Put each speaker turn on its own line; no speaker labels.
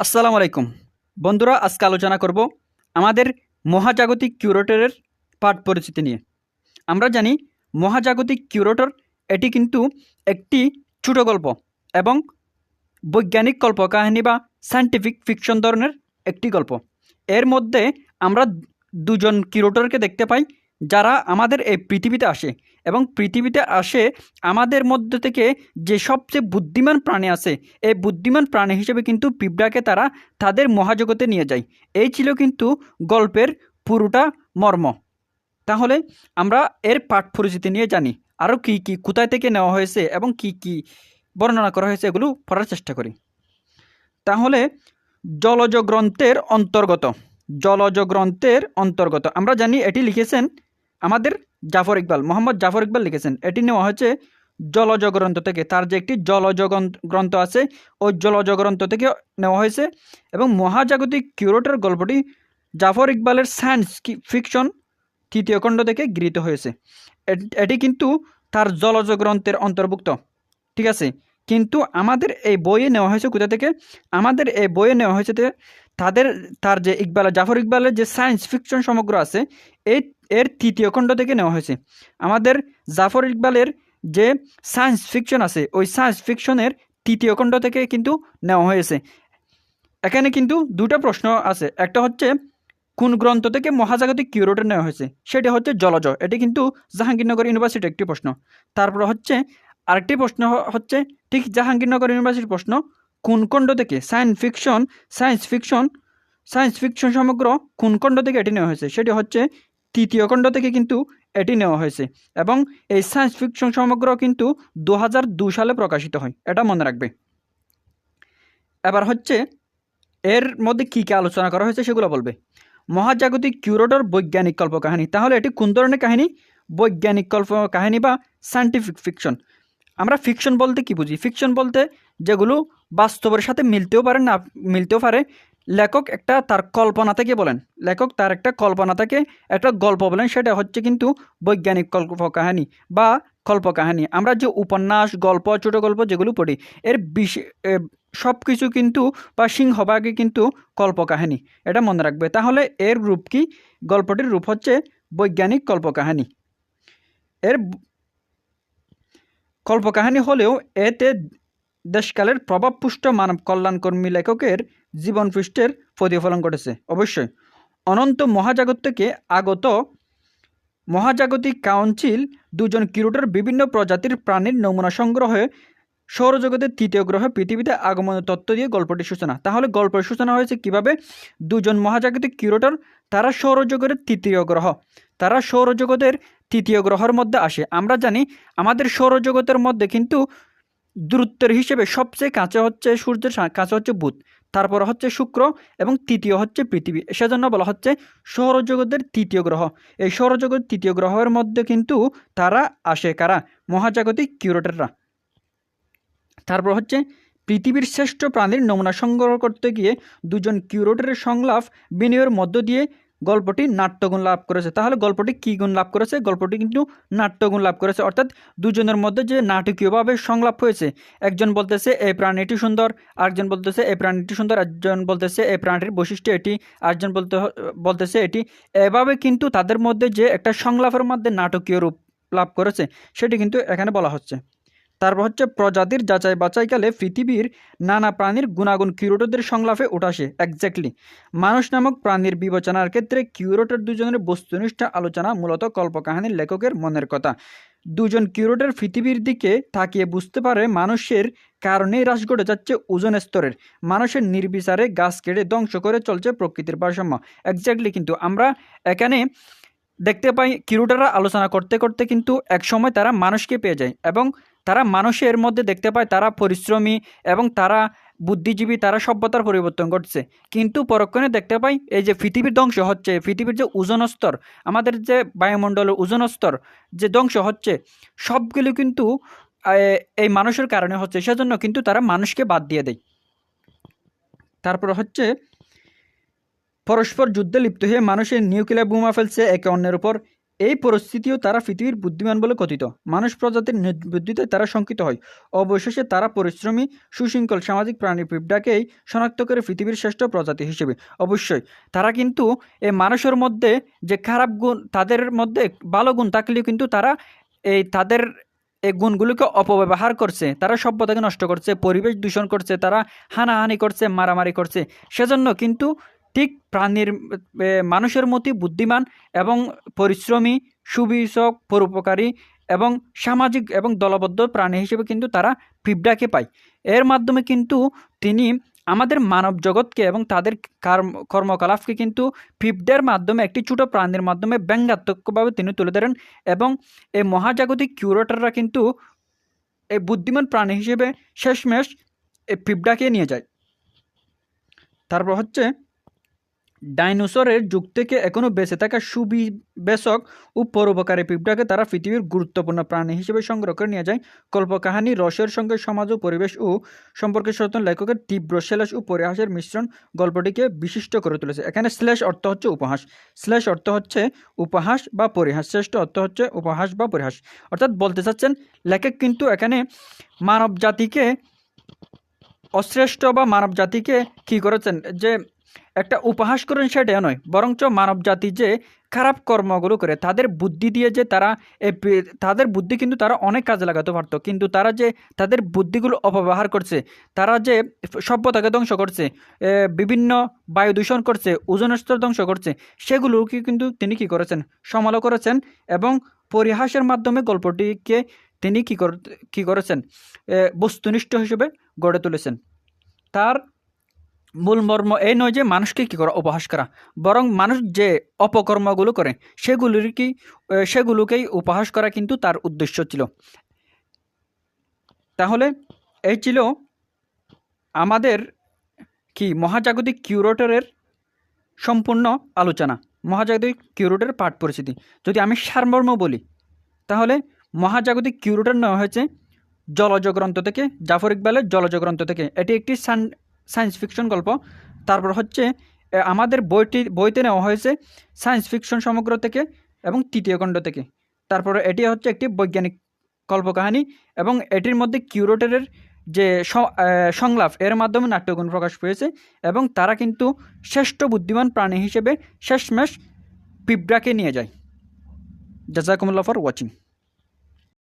আসসালামু আলাইকুম বন্ধুরা, আজকে আলোচনা করব আমাদের মহাজাগতিক কিউরেটরের পাঠ পরিচিতি নিয়ে। আমরা জানি মহাজাগতিক কিউরেটর এটি কিন্তু একটি ছোট গল্প এবং বৈজ্ঞানিক কল্পকাহিনী বা সায়েন্টিফিক ফিকশন ধরনের একটি গল্প। এর মধ্যে আমরা দুজন কিউরেটরকে দেখতে পাই যারা আমাদের এই পৃথিবীতে আসে এবং পৃথিবীতে আসে আমাদের মধ্যে থেকে যে সবচেয়ে বুদ্ধিমান প্রাণী আছে এই বুদ্ধিমান প্রাণী হিসেবে কিন্তু পিঁপড়াকে তারা তাদের মহাজগতে নিয়ে যায়। এই ছিল কিন্তু গল্পের পুরোটা মর্ম। তাহলে আমরা এর পাঠ পরিচিতি নিয়ে জানি, আরও কী কী কোথায় থেকে নেওয়া হয়েছে এবং কি কি বর্ণনা করা হয়েছে এগুলো পড়ার চেষ্টা করি। তাহলে জলজ গ্রন্থের অন্তর্গত আমরা জানি এটি লিখেছেন আমাদের জাফর ইকবাল, মোহাম্মদ জাফর ইকবাল লিখেছেন। এটি নেওয়া হয়েছে জলজ গ্রন্থ থেকে, তার যে একটি জলজ গ্রন্থ আছে ওই জলজ গ্রন্থ থেকে নেওয়া হয়েছে। এবং মহাজাগতিক কিউরেটর গল্পটি জাফর ইকবালের সায়েন্স ফিকশন তৃতীয় খণ্ড থেকে গৃহীত হয়েছে। এটি কিন্তু তার জলজ গ্রন্থের অন্তর্ভুক্ত, ঠিক আছে। কিন্তু আমাদের এই বইয়ে নেওয়া হয়েছে কোথা থেকে? আমাদের এই বইয়ে নেওয়া হয়েছে তার যে জাফর ইকবালের যে সায়েন্স ফিকশন সমগ্র আছে এর তৃতীয় খণ্ড থেকে নেওয়া হয়েছে। আমাদের জাফর ইকবালের যে সায়েন্স ফিকশন আছে ওই সায়েন্স ফিকশনের তৃতীয় খণ্ড থেকে কিন্তু নেওয়া হয়েছে। এখানে কিন্তু দুটো প্রশ্ন আছে, একটা হচ্ছে কোন গ্রন্থ থেকে মহাজাগতিক কিউরেটর নেওয়া হয়েছে, সেটা হচ্ছে জলজ, এটি কিন্তু জাহাঙ্গীরনগর ইউনিভার্সিটির একটি প্রশ্ন। তারপর হচ্ছে আরেকটি প্রশ্ন হচ্ছে ঠিক জাহাঙ্গীরনগর ইউনিভার্সিটির প্রশ্ন, কোন খণ্ড থেকে সায়েন্স ফিকশন সমগ্র কোন খণ্ড থেকে এটি নেওয়া হয়েছে, সেটি হচ্ছে তৃতীয় খণ্ড থেকে কিন্তু এটি নেওয়া হয়েছে। এবং এই সায়েন্স ফিকশন সমগ্র কিন্তু 2002 সালে প্রকাশিত হয়, এটা মনে রাখবে। এবার হচ্ছে এর মধ্যে কী কী আলোচনা করা হয়েছে সেগুলো বলবে। মহাজাগতিক কিউরেটর বৈজ্ঞানিক কল্পকাহিনী, তাহলে এটি কোন ধরনের কাহিনী? বৈজ্ঞানিক কল্পকাহিনী বা সায়েন্টিফিক ফিকশন। আমরা ফিকশন বলতে কি বুঝি? ফিকশন বলতে যেগুলো বাস্তবের সাথে মিলতেও পারে না মিলতেও পারে, লেখক তার কল্পনা থেকে বলেন, লেখক তার একটা কল্পনা থেকে একটা গল্প বলেন, সেটা হচ্ছে কিন্তু বৈজ্ঞানিক কল্পকাহিনী বা কল্পকাহিনী। আমরা যে উপন্যাস, গল্প, ছোট গল্প যেগুলো পড়ি এর সব কিছু কিন্তু বা সিংহভাগে কিন্তু কল্পকাহিনী, এটা মনে রাখবে। তাহলে এর রূপ কি? গল্পটির রূপ হচ্ছে বৈজ্ঞানিক কল্পকাহিনী। এর কল্পকাহিনী হলেও এতে দেশকালের প্রভাবপুষ্ট মানব কল্যাণকর্মী লেখকের জীবন পৃষ্ঠের প্রতিফলন ঘটেছে। অবশ্যই অনন্ত মহাজাগত থেকে আগত মহাজাগতিক কাউন্সিল দুজন কিউরেটর বিভিন্ন প্রজাতির প্রাণীর নমুনা সংগ্রহে সৌরজগতের তৃতীয় গ্রহ পৃথিবীতে আগমনের তত্ত্ব দিয়ে গল্পটির সূচনা। তাহলে গল্পের সূচনা হয়েছে কিভাবে? দুজন মহাজাগতিক কিউরেটর, তারা সৌরজগতের তৃতীয় গ্রহের মধ্যে আসে। আমরা জানি আমাদের সৌরজগতের মধ্যে কিন্তু দূরত্বের হিসেবে সবচেয়ে কাছে হচ্ছে সূর্যের কাছে হচ্ছে বুধ, তারপর হচ্ছে শুক্র এবং তৃতীয় হচ্ছে পৃথিবী। সেজন্য বলা হচ্ছে সৌরজগতের তৃতীয় গ্রহ। এই সৌরজগতের তৃতীয় গ্রহের মধ্যে কিন্তু তারা আসে কারা? মহাজাগতিক কিউরেটররা। তারপর হচ্ছে পৃথিবীর শ্রেষ্ঠ প্রাণীর নমুনা সংগ্রহ করতে গিয়ে দুজন কিউরেটরের সংলাপ বিনিময়ের মধ্য দিয়ে গল্পটি নাট্যগুণ লাভ করেছে। তাহলে গল্পটি কী গুণ লাভ করেছে? গল্পটি কিন্তু নাট্যগুণ লাভ করেছে, অর্থাৎ দুজনের মধ্যে যে নাটকীয়ভাবে সংলাপ হয়েছে, একজন বলতেছে এই প্রাণীটি সুন্দর, আরেকজন বলতেছে এই প্রাণীটি সুন্দর, একজন বলতেছে এই প্রাণীটির বৈশিষ্ট্য এটি, আরেকজন বলতেছে এটি। এভাবে কিন্তু তাদের মধ্যে যে একটা সংলাপের মধ্যে নাটকীয় রূপ লাভ করেছে সেটি কিন্তু এখানে বলা হচ্ছে। তারপর হচ্ছে প্রজাতির যাচাই বাছাইকালে পৃথিবীর নানা প্রাণীর গুণাগুণ কিউরেটরদের সংলাপে উঠে আসে। এক্স্যাক্টলি মানুষ নামক প্রাণীর বিবেচনার ক্ষেত্রে কিউরেটর দুজনের বস্তুনিষ্ঠ আলোচনা মূলত কল্পকাহিনীর লেখকের মনের কথা। দুজন কিউরেটর পৃথিবীর দিকে তাকিয়ে বুঝতে পারে মানুষের কারণেই হ্রাস ঘটে যাচ্ছে ওজোন স্তরের, মানুষের নির্বিচারে গাছ কেটে ধ্বংস করে চলছে প্রকৃতির ভারসাম্য। এক্স্যাক্টলি কিন্তু আমরা এখানে দেখতে পাই কিউরেটররা আলোচনা করতে করতে কিন্তু এক সময় তারা মানুষকে পেয়ে যায় এবং তারা মানুষের মধ্যে দেখতে পায় তারা পরিশ্রমী এবং তারা বুদ্ধিজীবী, তারা সভ্যতার পরিবর্তন ঘটছে। কিন্তু পরক্ষণে দেখতে পাই এই যে পৃথিবীর ধ্বংস হচ্ছে, পৃথিবীর যে ওজোন স্তর, আমাদের যে বায়ুমণ্ডলের ওজোন স্তর যে ধ্বংস হচ্ছে, সবগুলো কিন্তু এই মানুষের কারণে হচ্ছে। সেজন্য কিন্তু তারা মানুষকে বাদ দিয়ে দেয়। তারপর হচ্ছে পরস্পর যুদ্ধে লিপ্ত হয়ে মানুষের নিউক্লিয়ার বোমা ফেলছে একে অন্যের উপর। এই পরিস্থিতিও তারা পৃথিবীর বুদ্ধিমান বলে কথিত। মানুষ প্রজাতির বুদ্ধিতে তারা শঙ্কিত হয়। অবশেষে তারা পরিশ্রমী সুশৃঙ্খল সামাজিক প্রাণী পিঁপড়াকেই শনাক্ত করে পৃথিবীর শ্রেষ্ঠ প্রজাতি হিসেবে। অবশ্যই তারা কিন্তু এই মানুষের মধ্যে যে খারাপ গুণ, তাদের মধ্যে ভালো গুণ থাকলেও কিন্তু তারা তাদের এই গুণগুলোকে অপব্যবহার করছে, তারা সভ্যতাকে নষ্ট করছে, পরিবেশ দূষণ করছে, তারা হানাহানি করছে, মারামারি করছে। সেজন্য কিন্তু ঠিক মানুষের মতোই বুদ্ধিমান এবং পরিশ্রমী, সুবিচারক, পরোপকারী এবং সামাজিক এবং দলবদ্ধ প্রাণী হিসেবে কিন্তু তারা পিঁপড়াকে পায়। এর মাধ্যমে কিন্তু তিনি আমাদের মানব জগৎকে এবং তাদের কর্মকলাপকে কিন্তু পিঁপড়ার মাধ্যমে, একটি ছোট প্রাণীর মাধ্যমে ব্যঙ্গাত্মকভাবে তিনি তুলে ধরেন। এবং এই মহাজাগতিক কিউরেটররা কিন্তু এই বুদ্ধিমান প্রাণী হিসেবে শেষমেশ এই পিঁপড়াকে নিয়ে যায়। তারপর হচ্ছে ডাইনোসরের যুগ থেকে এখনও বেঁচে থাকা সুবিবেচক ও পরোপকারী পিঁপড়াকে তারা পৃথিবীর গুরুত্বপূর্ণ প্রাণী হিসেবে সংগ্রহ করে নিয়ে যায়। কল্পকাহিনী রসের সঙ্গে সমাজ ও পরিবেশ ও সম্পর্কে সচেতন লেখকের তীব্র শ্লেষ ও পরিহাসের মিশ্রণ গল্পটিকে বিশিষ্ট করে তুলেছে। এখানে শ্লেষ অর্থ হচ্ছে উপহাস, শ্লেষ অর্থ হচ্ছে উপহাস বা পরিহাস, শ্রেষ্ঠ অর্থ হচ্ছে উপহাস বা পরিহাস। অর্থাৎ বলতে চাচ্ছেন লেখক কিন্তু এখানে মানব জাতিকে অশ্রেষ্ঠ বা মানব জাতিকে কী করেছেন, যে একটা উপহাস করেন সেটা নয়, বরঞ্চ মানব জাতি যে খারাপ কর্মগুলো করে তাদের বুদ্ধি দিয়ে যে তারা তাদের বুদ্ধি কিন্তু তারা অনেক কাজে লাগাতে পারতো, কিন্তু তারা যে তাদের বুদ্ধিগুলো অপব্যবহার করছে, তারা যে সভ্যতাকে ধ্বংস করছে, বিভিন্ন বায়ু দূষণ করছে, ওজোন স্তর ধ্বংস করছে, সেগুলোকে কিন্তু তিনি কী করেছেন, সমালোচনা করেছেন এবং পরিহাসের মাধ্যমে গল্পটিকে তিনি কী করেছেন, বস্তুনিষ্ঠ হিসেবে গড়ে তুলেছেন। তার মূল মর্ম এই নয় যে মানুষকে কী করা, উপহাস করা, বরং মানুষ যে অপকর্মগুলো করে সেগুলোকেই উপহাস করা কিন্তু তার উদ্দেশ্য ছিল। তাহলে এই ছিল আমাদের মহাজাগতিক কিউরেটরের সম্পূর্ণ আলোচনা, মহাজাগতিক কিউরেটরের পাঠ পরিচিতি। যদি আমি সারমর্ম বলি তাহলে মহাজাগতিক কিউরেটর নেওয়া হয়েছে জলজ গ্রন্থ থেকে, জাফর ইকবালের জলজ গ্রন্থ থেকে। এটি একটি সায়েন্স ফিকশন গল্প। তারপর হচ্ছে আমাদের বইতে নেওয়া হয়েছে সায়েন্স ফিকশন সমগ্র থেকে এবং তৃতীয় খণ্ড থেকে। তারপরে এটি হচ্ছে একটি বৈজ্ঞানিক কল্পকাহিনী এবং এটির মধ্যে কিউরেটরের যে সংলাপ, এর মাধ্যমে নাট্যগুণ প্রকাশ পেয়েছে এবং তারা কিন্তু শ্রেষ্ঠ বুদ্ধিমান প্রাণী হিসেবে শেষমেশ পিঁপড়াকে নিয়ে যায়। জাযাকুমুল্লাহ ফর ওয়াচিং।